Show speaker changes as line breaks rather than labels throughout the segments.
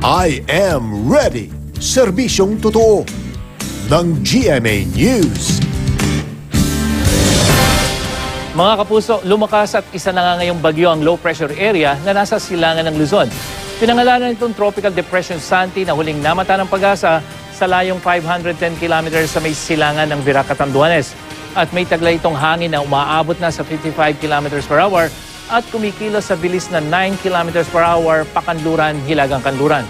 I am ready. Serbisyong totoo ng GMA News.
Mga kapuso, lumakas at isa na nga ngayong bagyo ang low pressure area na nasa silangan ng Luzon. Pinangalanan itong Tropical Depression Santi na huling namata ng Pag-asa sa layong 510 kilometers sa may silangan ng Virac, Catanduanes. At may taglay itong hangin na umaabot na sa 55 kilometers per hour at kumikilos sa bilis na 9 kilometers per hour pakanluran, hilagang kanluran.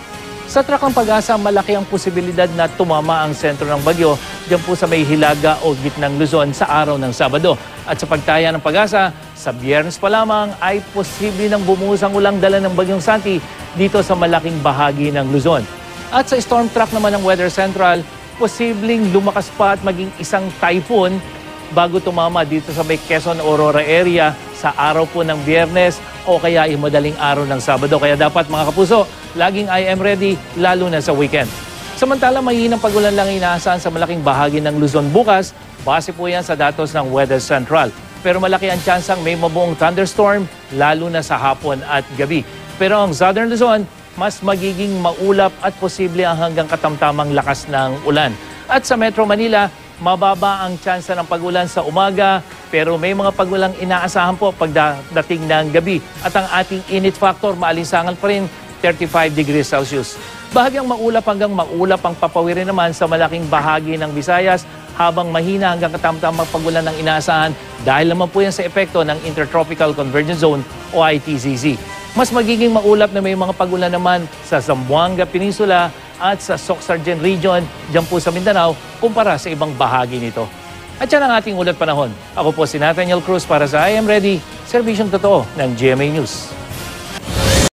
Sa trakang Pag-asa, malaki ang posibilidad na tumama ang sentro ng bagyo diyan po sa may hilaga o gitnang Luzon sa araw ng Sabado. At sa pagtaya ng Pag-asa, sa Biyernes pa lamang ay posible nang bumuhos ang ulang dala ng Bagyong Santi dito sa malaking bahagi ng Luzon. At sa storm track naman ng Weather Central, posibleng lumakas pa at maging isang typhoon bago tumama dito sa may Quezon Aurora area sa araw po ng Biyernes o kaya madaling araw ng Sabado. Kaya dapat mga kapuso, laging I am ready lalo na sa weekend. Samantala, mahihinang pagulan lang inaasahan sa malaking bahagi ng Luzon bukas. Base po yan sa datos ng Weather Central. Pero malaki ang tsansang may mabuong thunderstorm lalo na sa hapon at gabi. Pero ang Southern Luzon, mas magiging maulap at posible ang hanggang katamtamang lakas ng ulan. At sa Metro Manila, mababa ang tsansa ng pagulan sa umaga pero may mga pagulang inaasahan po pagdating ng gabi. At ang ating init factor, maalinsangan pa rin 35 degrees Celsius. Bahagyang maulap hanggang maulap ang papawirin naman sa malaking bahagi ng Visayas habang mahina hanggang katamtamang pagulan ng inaasahan dahil naman po yan sa epekto ng Intertropical Convergence Zone o ITCZ. Mas magiging maulap na may mga pagulan naman sa Zamboanga Peninsula at sa Soc-Sargen Region dyan po sa Mindanao kumpara sa ibang bahagi nito. At yan ang ating ulat panahon. Ako po si Nathaniel Cruz para sa I Am Ready, serbisyong totoo ng GMA News.